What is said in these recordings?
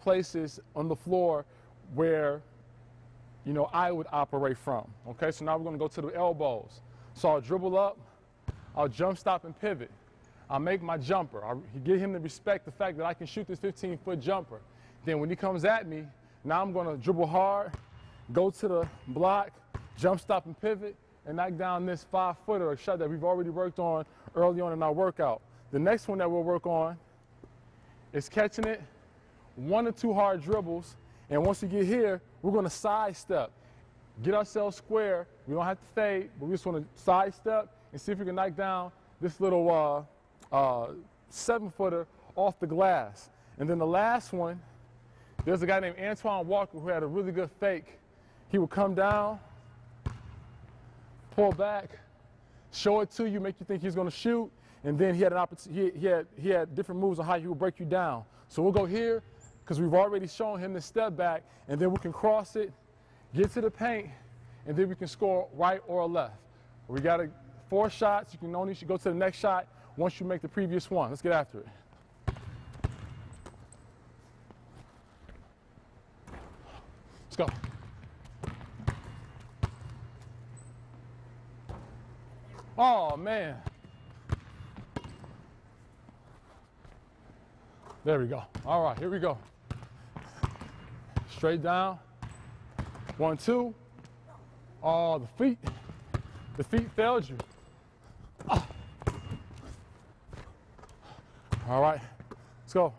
places on the floor where, you know, I would operate from. Okay, so now we're going to go to the elbows. So I'll dribble up, I'll jump, stop, and pivot. I'll make my jumper. I'll get him to respect the fact that I can shoot this 15-foot jumper. Then when he comes at me, now I'm going to dribble hard, go to the block, jump, stop, and pivot, and knock down this 5-footer, a shot that we've already worked on early on in our workout. The next one that we'll work on is catching it, 1 or 2 hard dribbles, and once we get here, we're going to sidestep. Get ourselves square. We don't have to fade, but we just want to sidestep and see if we can knock down this little 7-footer off the glass. And then the last one, there's a guy named Antoine Walker who had a really good fake. He would come down, pull back, show it to you, make you think he's going to shoot, and then he had an opportunity. He had different moves on how he would break you down. So we'll go here because we've already shown him the step back, and then we can cross it, get to the paint, and then we can score right or left. We got 4 shots. You can only go to the next shot once you make the previous one. Let's get after it. Let's go. Oh, man. There we go. All right, here we go. Straight down. 1, 2. Oh, the feet. The feet failed you. Oh. All right, let's go.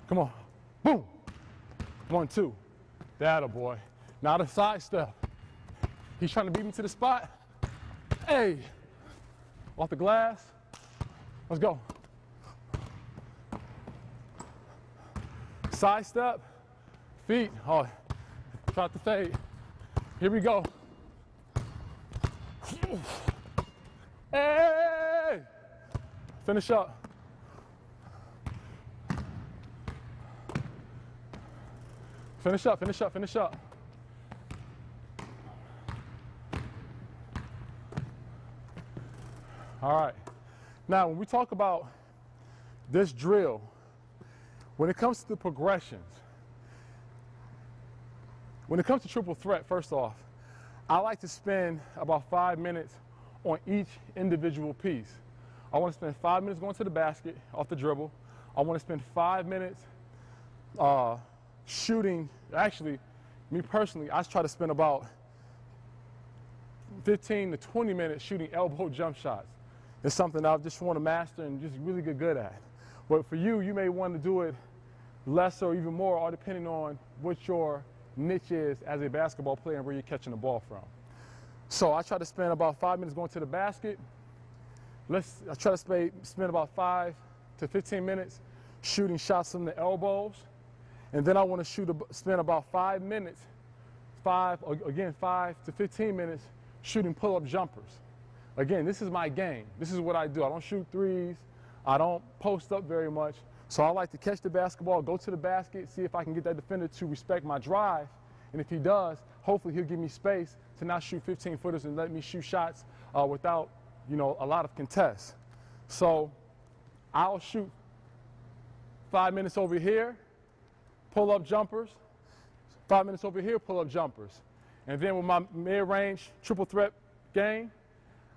Come on. Boom. 1, 2. That a boy. Now the side step. He's trying to beat me to the spot. Hey. Off the glass. Let's go. Side step. Feet. Oh, try to fade. Here we go. Hey! Finish up. Finish up, finish up, finish up. All right. Now, when we talk about this drill, when it comes to the progressions, when it comes to triple threat, first off, I like to spend about 5 minutes on each individual piece. I want to spend 5 minutes going to the basket off the dribble. I want to spend 5 minutes shooting. Actually, me personally, I try to spend about 15 to 20 minutes shooting elbow jump shots. It's something I just want to master and just really get good at. But for you, you may want to do it less or even more, all depending on what your niche is as a basketball player and where you're catching the ball from. So I try to spend about 5 minutes going to the basket. I try to spend about 5 to 15 minutes shooting shots from the elbows. And then I want to spend about 5 minutes, 5 to 15 minutes shooting pull-up jumpers. Again, this is my game. This is what I do. I don't shoot threes. I don't post up very much. So I like to catch the basketball, go to the basket, see if I can get that defender to respect my drive. And if he does, hopefully he'll give me space to not shoot 15-footers and let me shoot shots without, you know, a lot of contests. So I'll shoot 5 minutes over here, pull-up jumpers, 5 minutes over here, pull-up jumpers. And then with my mid-range triple threat game,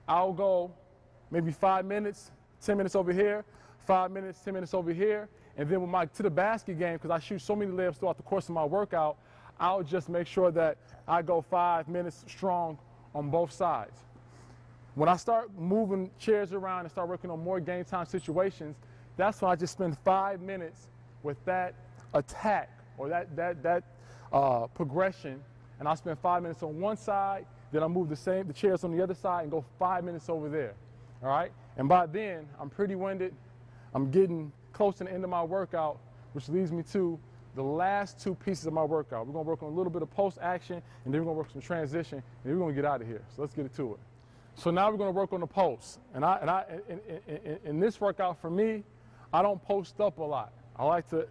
I'll go maybe 5 minutes, 10 minutes over here, 5 minutes, 10 minutes over here. And then with my to the basket game, because I shoot so many layups throughout the course of my workout, I'll just make sure that I go 5 minutes strong on both sides. When I start moving chairs around and start working on more game time situations, that's when I just spend 5 minutes with that attack or that progression, and I'll spend 5 minutes on one side, then I'll move the chairs on the other side and go 5 minutes over there, all right? And by then, I'm pretty winded. I'm getting close to the end of my workout, which leads me to the last 2 pieces of my workout. We're gonna work on a little bit of post-action, and then we're gonna work some transition, and then we're gonna get out of here. So let's get to it. So now we're gonna work on the post. And in this workout for me, I don't post up a lot. I like to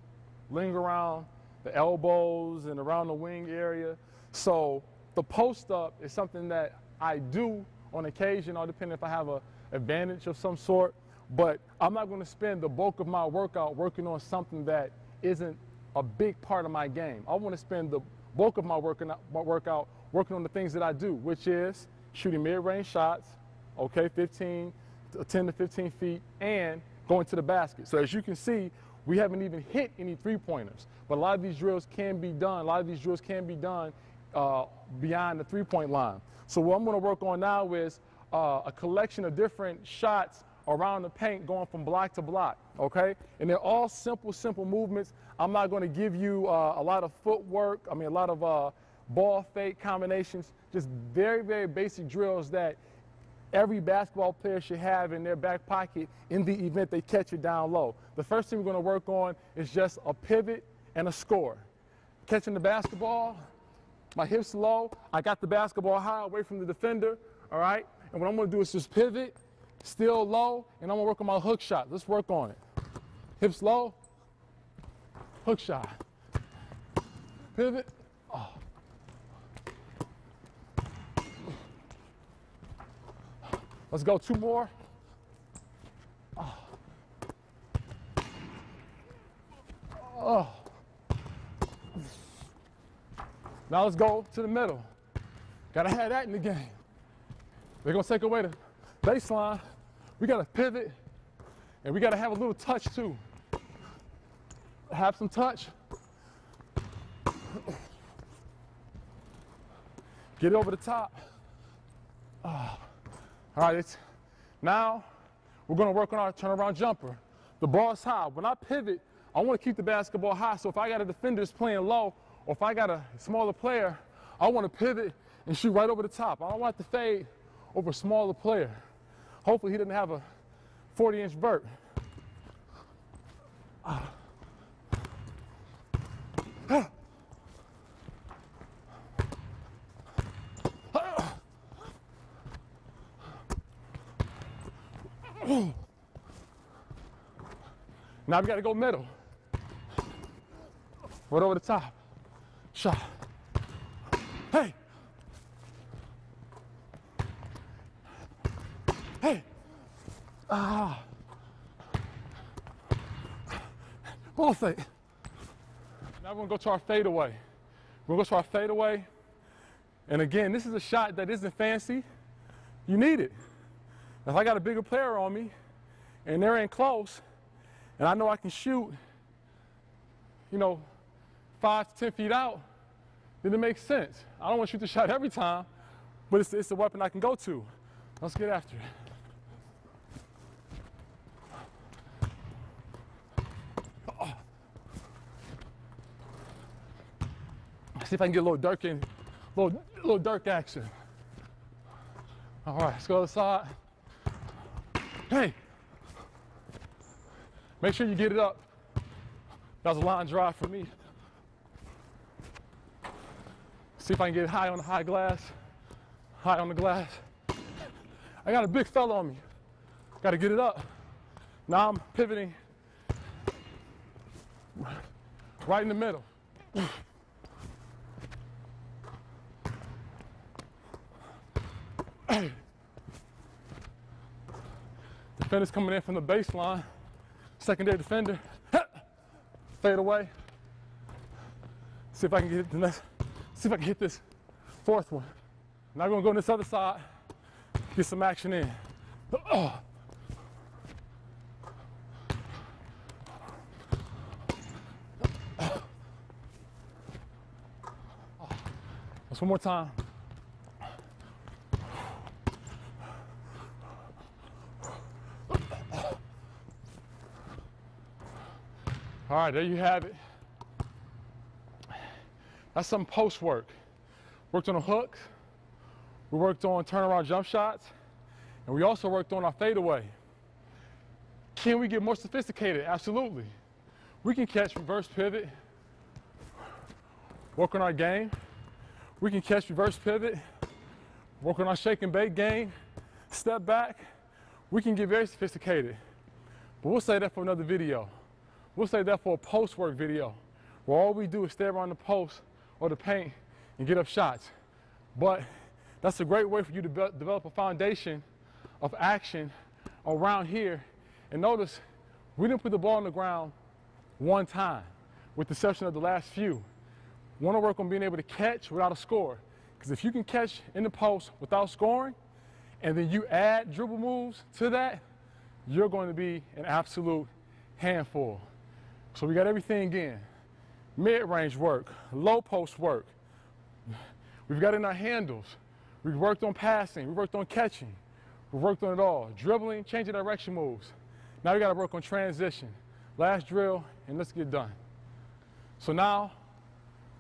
linger around the elbows and around the wing area. So the post up is something that I do on occasion, or depending if I have an advantage of some sort, but I'm not gonna spend the bulk of my workout working on something that isn't a big part of my game. I want to spend the bulk of my workout working on the things that I do, which is shooting mid-range shots, okay, 10 to 15 feet, and going to the basket. So as you can see, we haven't even hit any three-pointers, but a lot of these drills can be done. Beyond the three-point line. So what I'm going to work on now is a collection of different shots around the paint going from block to block, okay? And they're all simple movements. I'm not going to give you a lot of footwork, a lot of ball fake combinations, just very basic drills that every basketball player should have in their back pocket in the event they catch it down low. The first thing we're going to work on is just a pivot and a score. Catching the basketball, my hips low, I got the basketball high away from the defender, all right? And what I'm going to do is just pivot, still low, and I'm going to work on my hook shot. Let's work on it. Hips low, hook shot. Pivot. Oh. Let's go 2 more. Oh. Oh. Now let's go to the middle. Gotta have that in the game. They're gonna take away the baseline. We gotta pivot, and we gotta have a little touch too. Have some touch. Get it over the top. All right, now we're gonna work on our turnaround jumper. The ball's high. When I pivot, I wanna keep the basketball high, so if I got a defender that's playing low, or if I got a smaller player, I wanna pivot and shoot right over the top. I don't want to fade over a smaller player. Hopefully he doesn't have a 40-inch vert. Now we gotta go middle. Right over the top. Shot. Hey. Hey. Ball fake. Now we're gonna go to our fadeaway. We're gonna go to our fadeaway. And again, this is a shot that isn't fancy. You need it. If I got a bigger player on me and they're in close, and I know I can shoot, 5 to 10 feet out, then it makes sense. I don't want to shoot the shot every time, but it's a weapon I can go to. Let's get after it. See if I can get a little Dirk action. All right, let's go to the side. Hey, make sure you get it up. That was a line drive for me. See if I can get it high on the high glass. High on the glass. I got a big fella on me. Got to get it up. Now I'm pivoting right in the middle. Defender's coming in from the baseline. Secondary defender. Fade away. See if I can get the next. See if I can hit this fourth one. Now we're gonna go on this other side. Get some action in. Let's one more time. All right, there you have it. That's some post work. Worked on the hooks, we worked on turnaround jump shots, and we also worked on our fadeaway. Can we get more sophisticated? Absolutely. We can catch reverse pivot, work on our game. We can catch reverse pivot, work on our shake and bake game, step back. We can get very sophisticated, but we'll save that for another video. We'll save that for a post-work video, where all we do is stay around the post or the paint and get up shots. But that's a great way for you to develop a foundation of action around here. And notice, we didn't put the ball on the ground one time. with the exception of the last few. Want to work on being able to catch without a score. Because if you can catch in the post without scoring, and then you add dribble moves to that, you're going to be an absolute handful. So we got everything in. Mid-range work, low post work. We've got in our handles. We've worked on passing, we worked on catching. We worked on it all. Dribbling, changing direction moves. Now we got to work on transition. Last drill, and let's get done. So now,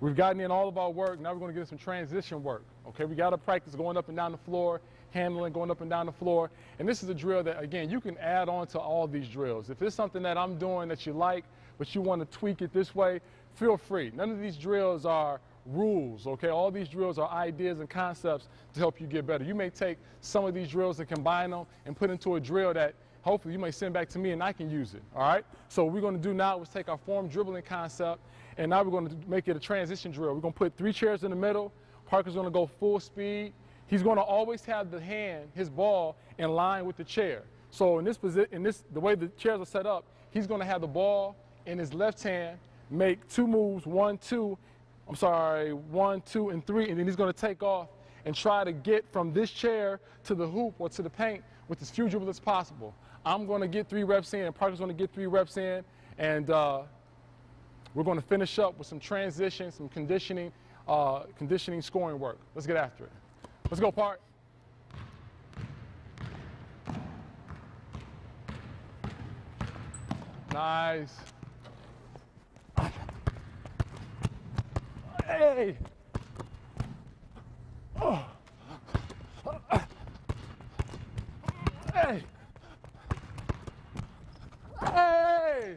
we've gotten in all of our work. Now we're going to get some transition work. Okay, we got to practice going up and down the floor, handling, going up and down the floor. And this is a drill that, again, you can add on to all these drills. If it's something that I'm doing that you like, but you want to tweak it this way, feel free. None of these drills are rules, okay? All these drills are ideas and concepts to help you get better. You may take some of these drills and combine them and put into a drill that hopefully you may send back to me and I can use it, all right? So what we're going to do now is take our form dribbling concept, and now we're going to make it a transition drill. We're going to put 3 chairs in the middle. Parker's going to go full speed. He's going to always have the hand, his ball, in line with the chair. So in this position, the way the chairs are set up, he's going to have the ball in his left hand, make 2 moves, 1, 2, 1, 2, and 3, and then he's going to take off and try to get from this chair to the hoop or to the paint with as few dribbles as possible. I'm going to get 3 reps in, and Parker's going to get 3 reps in, and we're going to finish up with some transition, some conditioning scoring work. Let's get after it. Let's go, Park. Nice. Hey. Oh. Hey. Hey.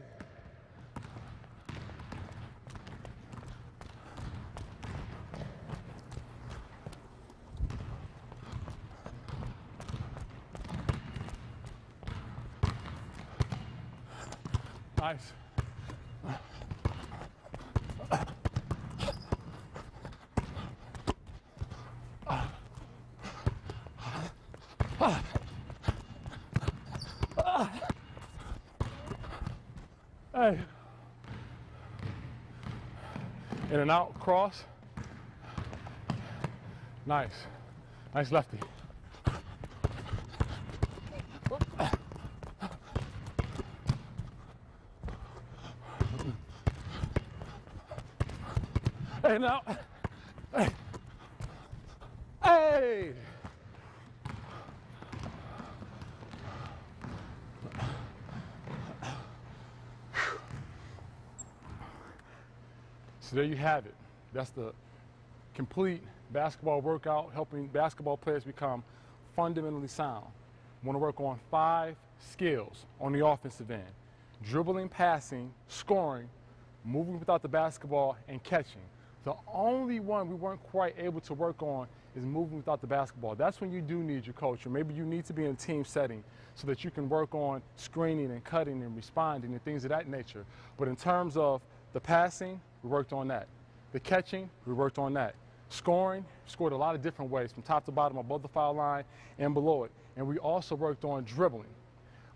Nice. Hey. In and out, cross. Nice. Nice lefty. Hey, now. Hey. Hey. So there you have it. That's the complete basketball workout, helping basketball players become fundamentally sound. Want to work on 5 skills on the offensive end: dribbling, passing, scoring, moving without the basketball, and catching. The only one we weren't quite able to work on is moving without the basketball. That's when you do need your coach, or maybe you need to be in a team setting so that you can work on screening and cutting and responding and things of that nature. But in terms of the passing, we worked on that. The catching, we worked on that. Scoring, scored a lot of different ways, from top to bottom, above the foul line and below it. And we also worked on dribbling.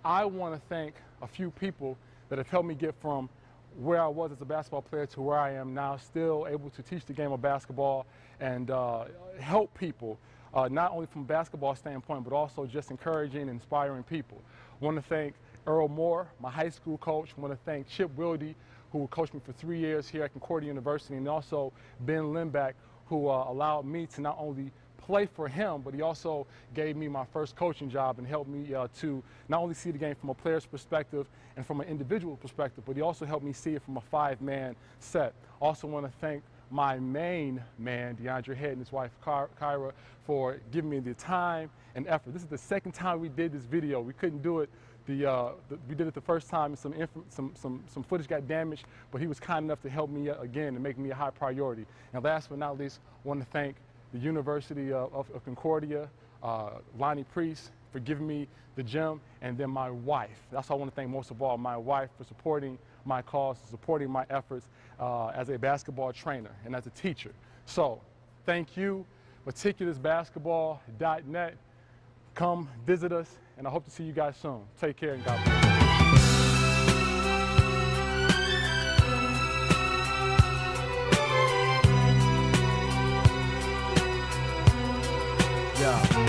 I want to thank a few people that have helped me get from where I was as a basketball player to where I am now, still able to teach the game of basketball and help people, not only from a basketball standpoint, but also just encouraging and inspiring people. I want to thank Earl Moore, my high school coach. I want to thank Chip Wilde, who coached me for 3 years here at Concordia University, and also Ben Limback, who allowed me to not only play for him, but he also gave me my first coaching job and helped me to not only see the game from a player's perspective and from an individual perspective, but he also helped me see it from a 5-man set. Also want to thank my main man, DeAndre Head, and his wife, Kyra, for giving me the time and effort. This is the second time we did this video. We couldn't do it. We did it the first time, and some footage got damaged, but he was kind enough to help me again and make me a high priority. And last but not least, I want to thank the University of Concordia, Lonnie Priest, for giving me the gym, and then my wife. That's what I want to thank most of all, my wife, for supporting my cause, supporting my efforts as a basketball trainer and as a teacher. So thank you, METICULOUSbasketball.net. Come visit us, and I hope to see you guys soon. Take care, and God bless. Yo.